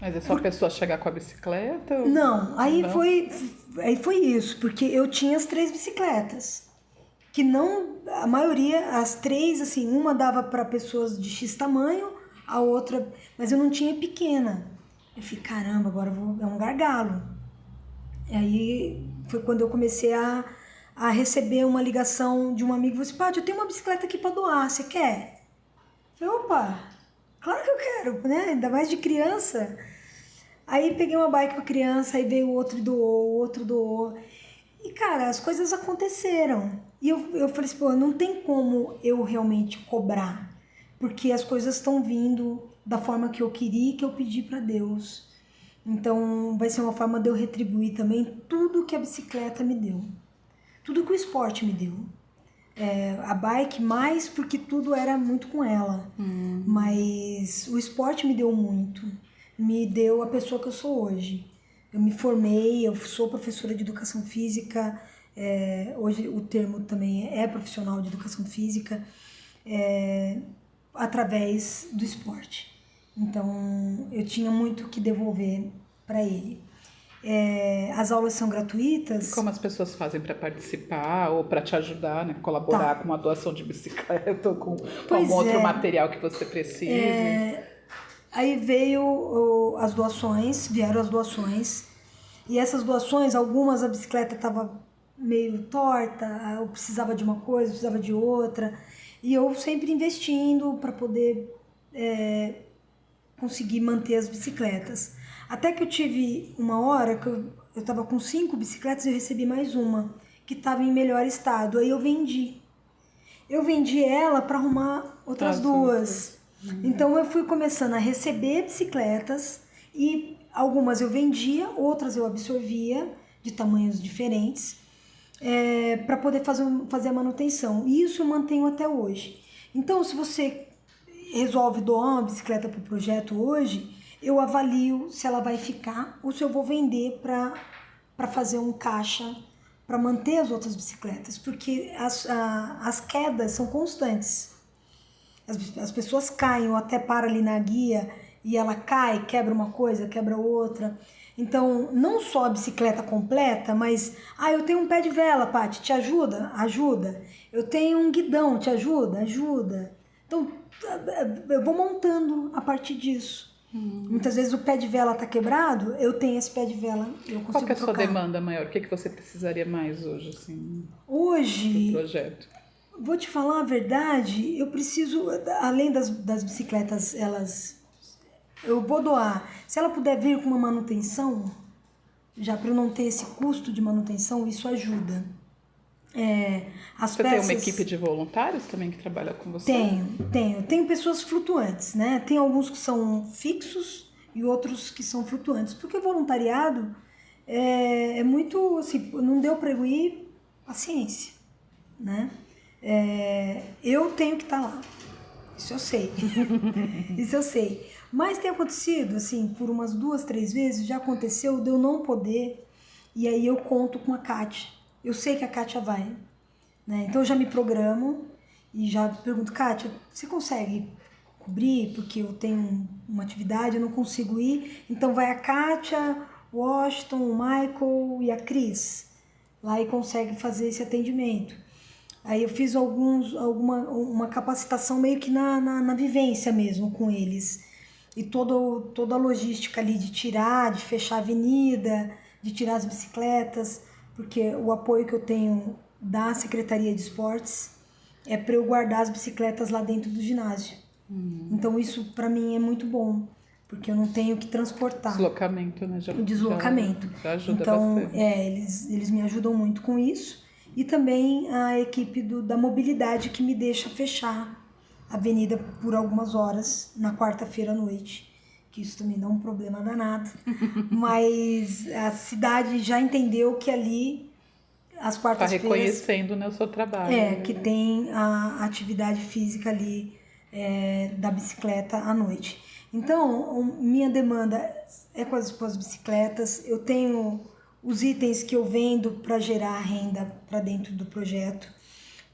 Mas é só a pessoa chegar com a bicicleta? Não, aí Não? foi isso, porque eu tinha as 3 bicicletas. Que não, a maioria, as 3, assim, uma dava para pessoas de X tamanho, a outra, mas eu não tinha pequena. Eu falei, caramba, agora é um gargalo. E aí foi quando eu comecei a receber uma ligação de um amigo, falou assim, Paty, eu tenho uma bicicleta aqui para doar, você quer? Eu falei, opa, claro que eu quero, né? Ainda mais de criança. Aí peguei uma bike para criança, aí veio outro e doou, o outro doou. E, cara, as coisas aconteceram. E eu falei assim, pô, não tem como eu realmente cobrar, porque as coisas estão vindo da forma que eu queria e que eu pedi para Deus. Então, vai ser uma forma de eu retribuir também tudo que a bicicleta me deu. Tudo que o esporte me deu. A bike mais porque tudo era muito com ela. Mas o esporte me deu muito. Me deu a pessoa que eu sou hoje. Eu me formei, eu sou professora de educação física, hoje o termo também é profissional de educação física, através do esporte. Então, eu tinha muito que devolver para ele. As aulas são gratuitas. Como as pessoas fazem para participar ou para te ajudar, né? Colaborar com uma doação de bicicleta ou com algum outro material que você precise? Aí vieram as doações, e essas doações, algumas a bicicleta estava meio torta, eu precisava de uma coisa, eu precisava de outra, e eu sempre investindo para poder conseguir manter as bicicletas. Até que eu tive uma hora que eu estava com 5 bicicletas e eu recebi mais uma, que estava em melhor estado, aí eu vendi. Eu vendi ela para arrumar outras 2. Então eu fui começando a receber bicicletas e algumas eu vendia, outras eu absorvia de tamanhos diferentes para poder fazer a manutenção. E isso eu mantenho até hoje. Então, se você resolve doar uma bicicleta para o projeto hoje, eu avalio se ela vai ficar ou se eu vou vender para fazer um caixa para manter as outras bicicletas, porque as quedas são constantes. As pessoas caem ou até para ali na guia e ela cai, quebra uma coisa, quebra outra. Então, não só a bicicleta completa, mas... eu tenho um pé de vela, Paty, te ajuda? Ajuda. Eu tenho um guidão, te ajuda? Ajuda. Então, eu vou montando a partir disso. Muitas vezes o pé de vela está quebrado, eu tenho esse pé de vela, eu consigo trocar. Qual que é a sua demanda maior? O que você precisaria mais hoje, assim, hoje, pro projeto? Vou te falar a verdade, eu preciso, além das bicicletas, eu vou doar. Se ela puder vir com uma manutenção, já para eu não ter esse custo de manutenção, isso ajuda. Você tem uma equipe de voluntários também que trabalha com você? Tenho pessoas flutuantes, né? Tem alguns que são fixos e outros que são flutuantes. Porque o voluntariado é muito, assim, não deu para eu ir, paciência, né? Eu tenho que estar lá, isso eu sei, isso eu sei. Mas tem acontecido, assim, por umas 2, 3 vezes, já aconteceu de eu não poder, e aí eu conto com a Kátia. Eu sei que a Kátia vai, né? Então eu já me programo e já pergunto, Kátia, você consegue cobrir? Porque eu tenho uma atividade, eu não consigo ir. Então vai a Kátia, o Washington, o Michael e a Cris lá e consegue fazer esse atendimento. Aí eu fiz uma capacitação meio que na vivência mesmo com eles. E toda a logística ali de tirar, de fechar a avenida, de tirar as bicicletas, porque o apoio que eu tenho da Secretaria de Esportes é para eu guardar as bicicletas lá dentro do ginásio. Então isso para mim é muito bom, porque eu não tenho que transportar. Deslocamento, né? O deslocamento. Já ajuda então, bastante. Eles me ajudam muito com isso. E também a equipe da mobilidade que me deixa fechar a avenida por algumas horas na quarta-feira à noite, que isso também dá um problema danado. Mas a cidade já entendeu que ali, às quartas-feiras... Está reconhecendo, né, o seu trabalho. que tem a atividade física ali da bicicleta à noite. Então, minha demanda é com as bicicletas. Eu tenho os itens que eu vendo para gerar renda para dentro do projeto,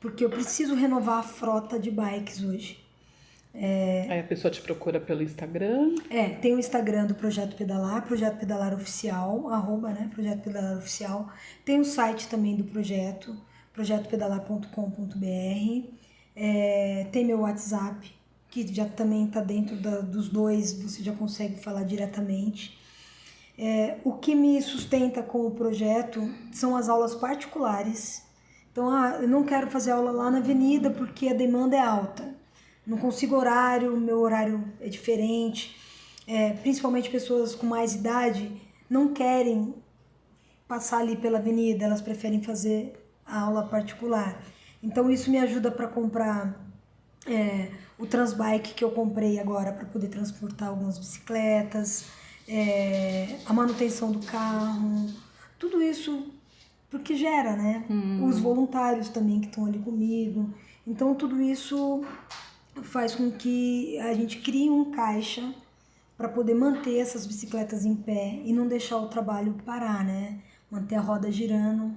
porque eu preciso renovar a frota de bikes hoje. Aí a pessoa te procura pelo Instagram. Tem o Instagram do Projeto Pedalar Oficial, @, né, Projeto Pedalar Oficial. Tem o site também do projeto, projetopedalar.com.br. Tem meu WhatsApp, que já também está dentro dos dois, você já consegue falar diretamente. O que me sustenta com o projeto são as aulas particulares. Então, eu não quero fazer aula lá na avenida porque a demanda é alta. Não consigo horário, meu horário é diferente. Principalmente pessoas com mais idade não querem passar ali pela avenida, elas preferem fazer a aula particular. Então isso me ajuda para comprar o Transbike que eu comprei agora para poder transportar algumas bicicletas, a manutenção do carro, tudo isso porque gera, né? Os voluntários também que estão ali comigo. Então tudo isso faz com que a gente crie um caixa para poder manter essas bicicletas em pé e não deixar o trabalho parar, né? Manter a roda girando.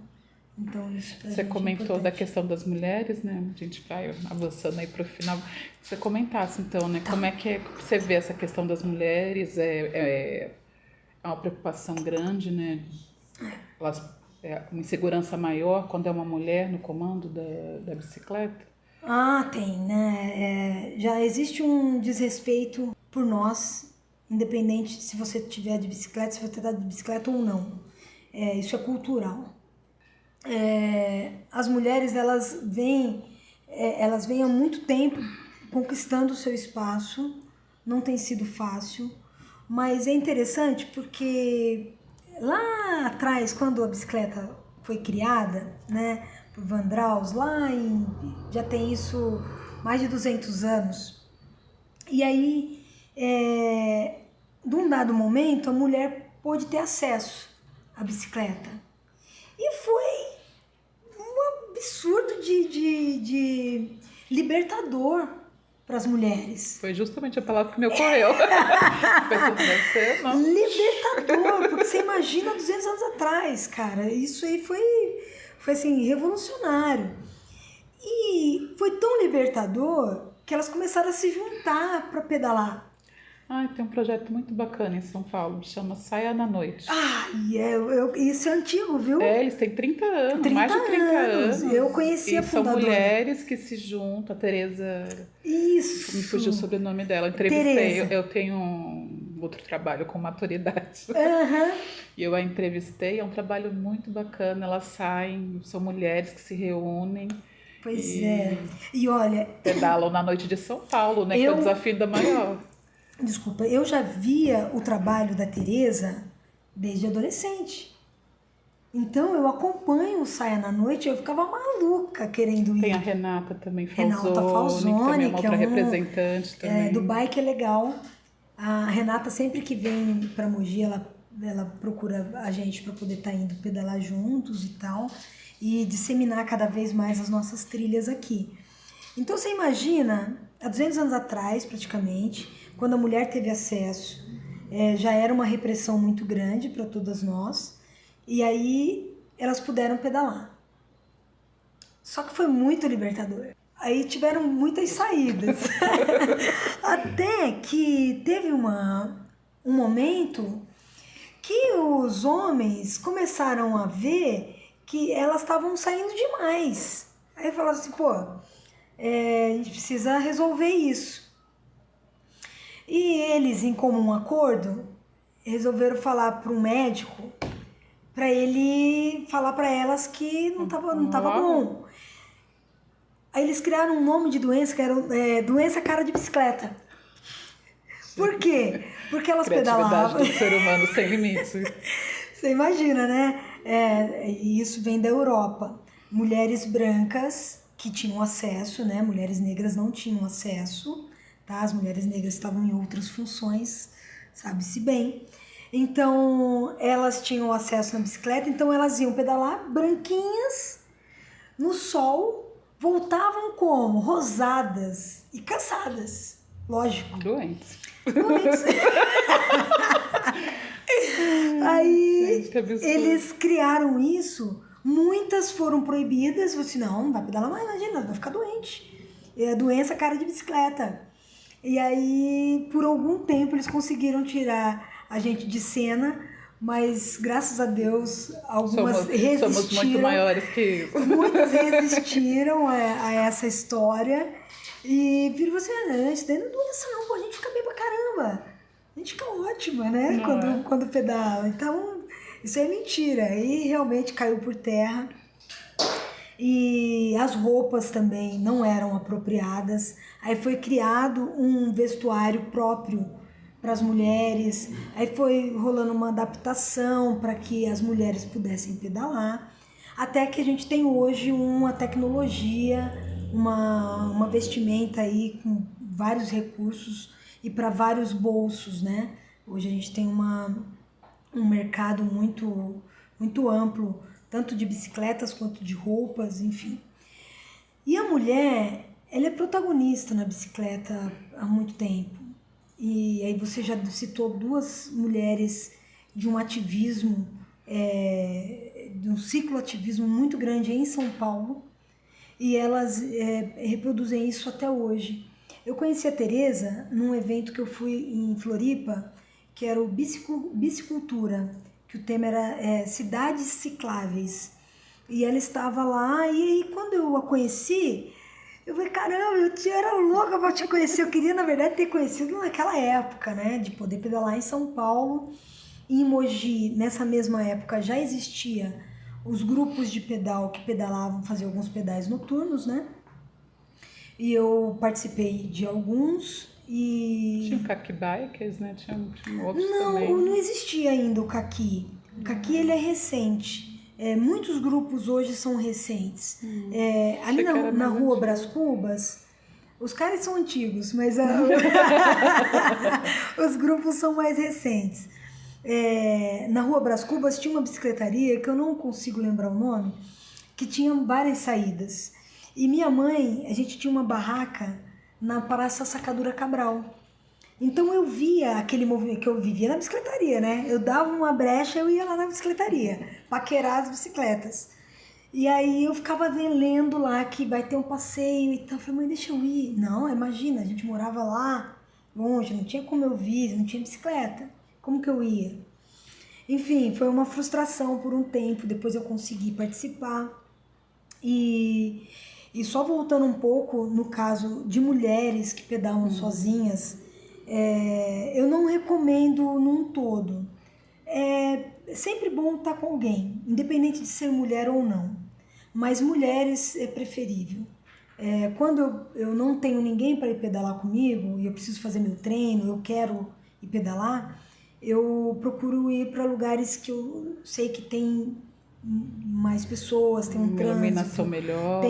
Então, isso pra Você gente comentou é da questão das mulheres, né? A gente vai avançando aí para o final. Você comentasse, então, né? Como é que você vê essa questão das mulheres? É uma preocupação grande, né? Uma insegurança maior quando é uma mulher no comando da bicicleta? Tem, né? Já existe um desrespeito por nós, independente se você tiver de bicicleta, se você está de bicicleta ou não. Isso é cultural. As mulheres, elas vêm há muito tempo conquistando o seu espaço, não tem sido fácil, mas é interessante porque lá atrás, quando a bicicleta foi criada, né, por Van Draus, já tem isso mais de 200 anos, e aí, de um dado momento, a mulher pôde ter acesso à bicicleta. E foi um absurdo de libertador para as mulheres. Foi justamente a palavra que me ocorreu. Libertador, porque você imagina 200 anos atrás, cara. Isso aí foi assim, revolucionário. E foi tão libertador que elas começaram a se juntar para pedalar. Tem um projeto muito bacana em São Paulo, chama Saia na Noite. Isso é antigo, viu? Eles têm 30 anos, mais de 30 anos. Eu conheci a fundadora. São mulheres que se juntam, a Tereza... Isso. Me fugiu o sobrenome dela, eu entrevistei, eu tenho um outro trabalho com maturidade. E eu a entrevistei, é um trabalho muito bacana, elas saem, são mulheres que se reúnem. E olha... Pedalam na noite de São Paulo, né? Que é o desafio da maior. Desculpa, eu já via o trabalho da Tereza desde adolescente. Então eu acompanho o Saia na Noite, eu ficava maluca querendo ir. Tem a Renata também, Falzoni, que também é uma outra representante também. Do bike é legal. A Renata, sempre que vem pra Mogi, ela procura a gente para poder estar indo pedalar juntos e tal, e disseminar cada vez mais as nossas trilhas aqui. Então você imagina, há 200 anos atrás praticamente, quando a mulher teve acesso, já era uma repressão muito grande para todas nós, e aí elas puderam pedalar. Só que foi muito libertador. Aí tiveram muitas saídas. Até que teve um momento que os homens começaram a ver que elas estavam saindo demais. Aí falaram assim, a gente precisa resolver isso. E eles, em comum acordo, resolveram falar para um médico para ele falar para elas que não tava bom. Aí eles criaram um nome de doença que era doença cara de bicicleta. Por quê? Porque elas pedalavam. Criatividade do ser humano sem limites. Você imagina, né? E isso vem da Europa. Mulheres brancas que tinham acesso, né? Mulheres negras não tinham acesso. Tá? As mulheres negras estavam em outras funções, sabe-se bem. Então, elas tinham acesso na bicicleta, então elas iam pedalar branquinhas, no sol, voltavam como? Rosadas e cansadas, lógico. Doentes. Aí, eles criaram isso, muitas foram proibidas, eu disse, não vai pedalar mais, imagina, vai ficar doente. É a doença cara de bicicleta. E aí, por algum tempo, eles conseguiram tirar a gente de cena, mas graças a Deus, algumas resistiram. Somos muito maiores que isso. Muitas resistiram a essa história e viram assim, isso daí não dura não, pô, a gente fica bem pra caramba. A gente fica ótima, né? Quando pedala. Então, isso é mentira. E realmente caiu por terra. E as roupas também não eram apropriadas. Aí foi criado um vestuário próprio para as mulheres. Aí foi rolando uma adaptação para que as mulheres pudessem pedalar. Até que a gente tem hoje uma tecnologia, uma vestimenta aí com vários recursos e para vários bolsos, né? Hoje a gente tem um mercado muito, muito amplo, tanto de bicicletas quanto de roupas, enfim. E a mulher, ela é protagonista na bicicleta há muito tempo. E aí você já citou duas mulheres de um ativismo, de um cicloativismo muito grande em São Paulo, e elas reproduzem isso até hoje. Eu conheci a Tereza num evento que eu fui em Floripa, que era o Bicicultura, que o tema era cidades cicláveis. E ela estava lá, e aí quando eu a conheci, eu falei, caramba, eu era louca pra te conhecer. Eu queria, na verdade, ter conhecido naquela época, né? De poder pedalar em São Paulo. Em Mogi, nessa mesma época, já existia os grupos de pedal que pedalavam, faziam alguns pedais noturnos, né? E eu participei de alguns e... Tinha o Kaki Bikers, né? Tinha outros também. Não existia ainda o Kaki. O Kaki, ele é recente. Muitos grupos hoje são recentes. Ali na rua Brás Cubas, os caras são antigos, mas os grupos são mais recentes. Na rua Brás Cubas tinha uma bicicletaria, que eu não consigo lembrar o nome, que tinha várias saídas. E minha mãe, a gente tinha uma barraca na Praça Sacadura Cabral. Então eu via aquele movimento, que eu vivia na bicicletaria, né? Eu dava uma brecha, eu ia lá na bicicletaria, paquerar as bicicletas. E aí eu ficava lendo lá que vai ter um passeio e tal. Eu falei, mãe, deixa eu ir. Não, imagina, a gente morava lá, longe, não tinha como eu vir, não tinha bicicleta. Como que eu ia? Enfim, foi uma frustração por um tempo, depois eu consegui participar. E só voltando um pouco no caso de mulheres que pedalam sozinhas, eu não recomendo num todo. É sempre bom estar com alguém, independente de ser mulher ou não. Mas mulheres é preferível. Quando eu não tenho ninguém para ir pedalar comigo e eu preciso fazer meu treino, eu quero ir pedalar, eu procuro ir para lugares que eu sei que tem mais pessoas, tem um trânsito. Iluminação melhor.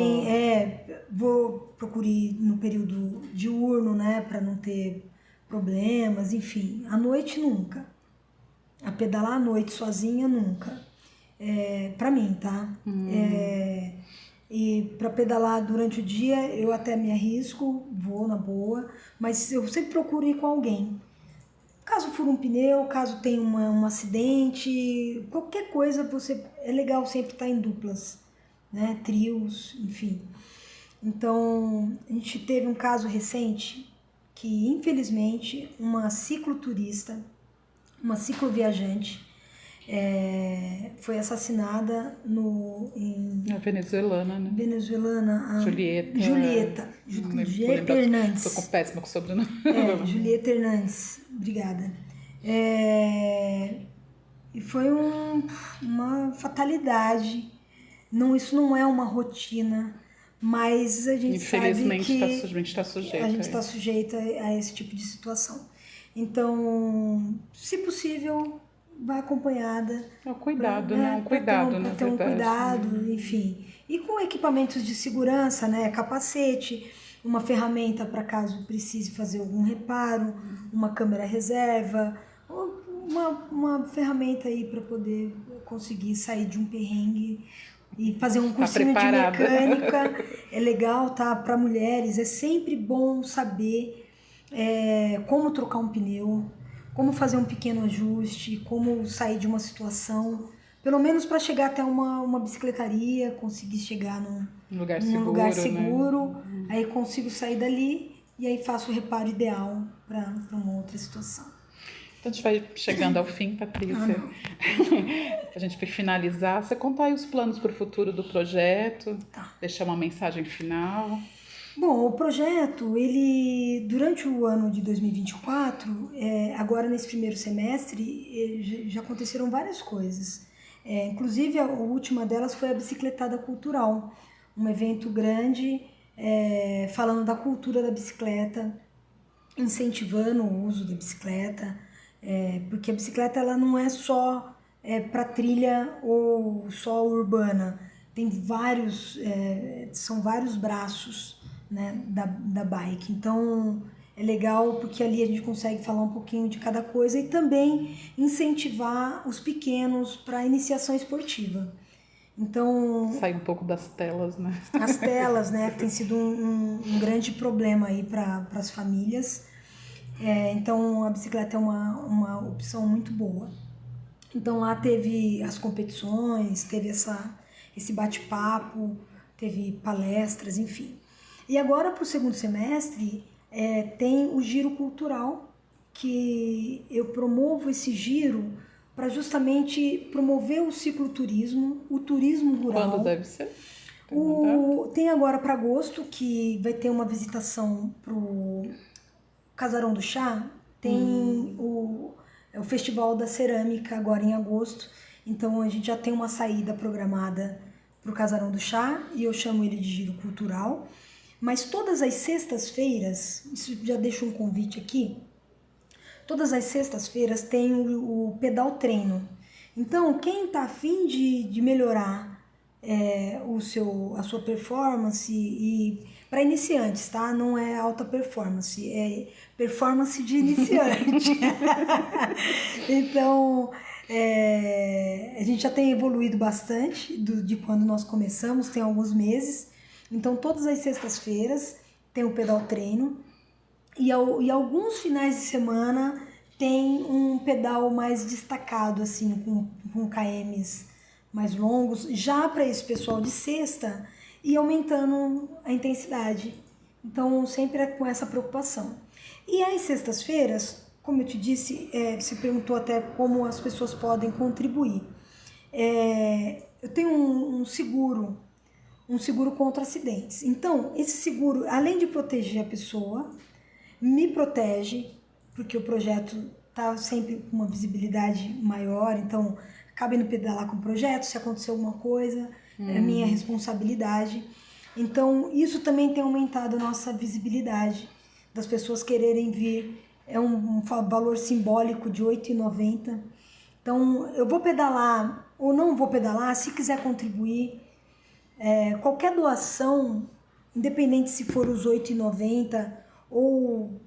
Vou procurar ir no período diurno, né, para não ter problemas, enfim. À noite, nunca. A pedalar à noite sozinha, nunca. Pra mim, tá? E para pedalar durante o dia, eu até me arrisco, vou na boa, mas eu sempre procuro ir com alguém. Caso fure um pneu, caso tenha um acidente, qualquer coisa, é legal sempre estar em duplas, né? Trios, enfim. Então, a gente teve um caso recente que, infelizmente, uma cicloturista, uma cicloviajante, foi assassinada A venezuelana, né? Julieta Hernandes. Tô péssima com o sobrenome. Julieta Hernandes, obrigada. E foi uma fatalidade. Isso não é uma rotina, mas a gente sabe que a gente está sujeita a esse tipo de situação. Então, se possível, vá acompanhada. É o cuidado, né? Um cuidado, para ter um cuidado, enfim. E com equipamentos de segurança, né? Capacete, uma ferramenta para caso precise fazer algum reparo, uma câmera reserva, uma ferramenta aí para poder conseguir sair de um perrengue e fazer um cursinho de mecânica. É legal, tá? Para mulheres é sempre bom saber como trocar um pneu, como fazer um pequeno ajuste, como sair de uma situação, pelo menos para chegar até uma bicicletaria, conseguir chegar num lugar seguro, né? Aí consigo sair dali e aí faço o reparo ideal para uma outra situação. Então a gente vai chegando ao fim, Patrícia. A gente vai finalizar. Você contar aí os planos para o futuro do projeto, deixar uma mensagem final. Bom, o projeto, ele durante o ano de 2024, agora nesse primeiro semestre, já aconteceram várias coisas. Inclusive, a última delas foi a Bicicletada Cultural, um evento grande falando da cultura da bicicleta, incentivando o uso da bicicleta, porque a bicicleta ela não é só para trilha ou só urbana, tem vários, são vários braços, né, da bike. Então é legal porque ali a gente consegue falar um pouquinho de cada coisa e também incentivar os pequenos para a iniciação esportiva. Então, sai um pouco das telas, né? As telas, né, tem sido um grande problema aí para as famílias. Então a bicicleta é uma opção muito boa. Então lá teve as competições, teve esse bate-papo, teve palestras, enfim. E agora para o segundo semestre tem o Giro Cultural, que eu promovo esse giro para justamente promover o cicloturismo, o turismo rural. Quando deve ser? Tem agora para agosto, que vai ter uma visitação para o Casarão do Chá, tem o Festival da Cerâmica agora em agosto, então a gente já tem uma saída programada para o Casarão do Chá e eu chamo ele de Giro Cultural. Mas todas as sextas-feiras, isso já deixo um convite aqui, todas as sextas-feiras tem o pedal treino. Então, quem está a fim de melhorar a sua performance, e para iniciantes, tá? Não é alta performance, é performance de iniciante. Então, a gente já tem evoluído bastante de quando nós começamos, tem alguns meses. Então, todas as sextas-feiras tem o pedal treino e alguns finais de semana tem um pedal mais destacado, assim, com KMs mais longos, já para esse pessoal de sexta e aumentando a intensidade. Então, sempre com essa preocupação. E às sextas-feiras, como eu te disse, você perguntou até como as pessoas podem contribuir. Eu tenho um seguro contra acidentes. Então, esse seguro, além de proteger a pessoa, me protege, porque o projeto está sempre com uma visibilidade maior, então cabe no pedalar com o projeto, se acontecer alguma coisa, é minha responsabilidade. Então, isso também tem aumentado a nossa visibilidade, das pessoas quererem vir, é um valor simbólico de R$ 8,90. Então, eu vou pedalar ou não vou pedalar, se quiser contribuir, qualquer doação, independente se for os R$ 8,90 ou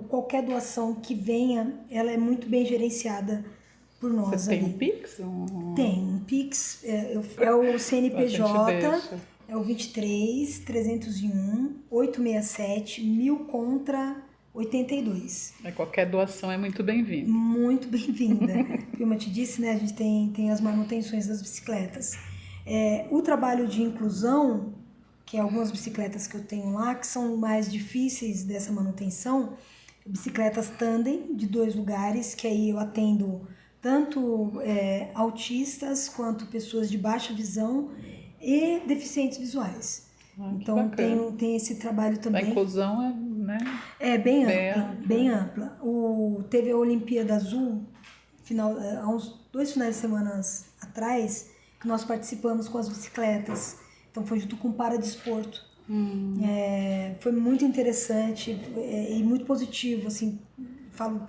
qualquer doação que venha, ela é muito bem gerenciada por nós. Você tem ali. um Pix? Tem um Pix, é o CNPJ, é o 23 301 867 1000 contra 82. Qualquer doação é muito bem-vinda. Muito bem-vinda. Como eu te disse, né, a gente tem as manutenções das bicicletas. O trabalho de inclusão, que é algumas bicicletas que eu tenho lá, que são mais difíceis dessa manutenção, bicicletas tandem de 2 lugares, que aí eu atendo tanto autistas quanto pessoas de baixa visão e deficientes visuais. Então tem esse trabalho também. A inclusão bem ampla. Teve a Olimpíada Azul, há uns 2 finais de semana atrás, que nós participamos com as bicicletas. Então foi junto com o Paradesporto. Foi muito interessante e muito positivo, assim, falo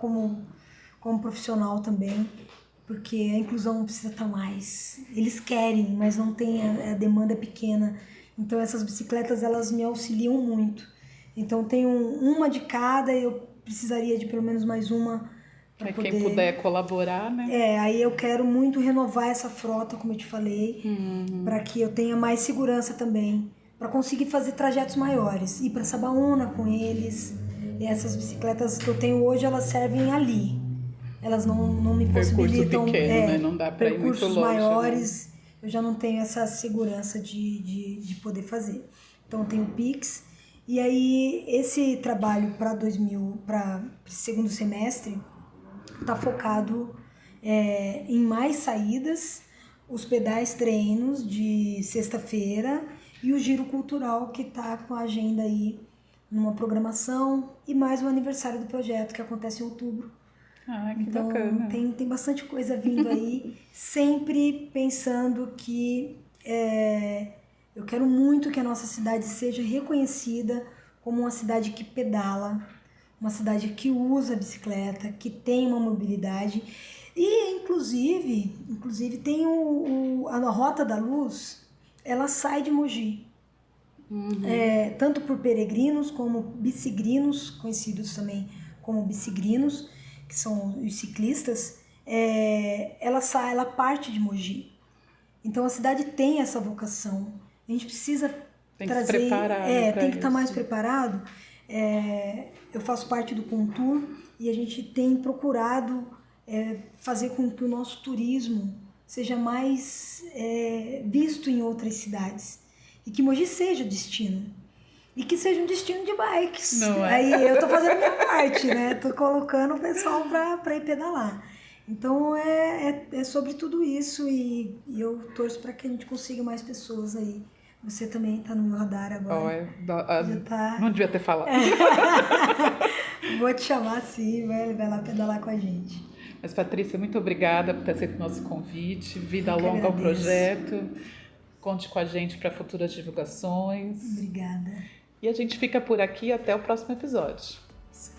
como profissional também, porque a inclusão não precisa estar mais. Eles querem, mas não tem, a demanda é pequena. Então essas bicicletas, elas me auxiliam muito. Então tenho uma de cada, eu precisaria de pelo menos mais uma. Quem puder colaborar, né? Aí eu quero muito renovar essa frota, como eu te falei, para que eu tenha mais segurança também, para conseguir fazer trajetos maiores, ir para Sabaúna com eles. E essas bicicletas que eu tenho hoje, elas servem ali. Elas não me possibilitam pequeno, né? Não dá para ir muito longe, maiores. Né? Eu já não tenho essa segurança de poder fazer. Então eu tenho o Pix E aí, esse trabalho para segundo semestre está focado em mais saídas, os pedais treinos de sexta-feira e o giro cultural que está com a agenda aí numa programação e mais o aniversário do projeto que acontece em outubro. Ah, que então, bacana. Tem bastante coisa vindo aí, sempre pensando que eu quero muito que a nossa cidade seja reconhecida como uma cidade que pedala, uma cidade que usa a bicicleta, que tem uma mobilidade. E, inclusive tem a Rota da Luz, ela sai de Mogi. Tanto por peregrinos como bicigrinos, conhecidos também como bicigrinos, que são os ciclistas, ela parte de Mogi. Então a cidade tem essa vocação. A gente precisa trazer, tem que estar mais preparado. Eu faço parte do Contour e a gente tem procurado fazer com que o nosso turismo seja mais visto em outras cidades e que Mogi seja destino e que seja um destino de bikes. Aí eu tô fazendo a minha parte, né? Tô colocando o pessoal para ir pedalar. Então é sobre tudo isso e eu torço para que a gente consiga mais pessoas aí. Você também está no meu radar agora. Não devia ter falado. Vou te chamar sim, vai lá pedalar com a gente. Mas, Patrícia, muito obrigada por ter aceito o nosso convite. Vida longa ao projeto. Conte com a gente para futuras divulgações. Obrigada. E a gente fica por aqui até o próximo episódio. Sim.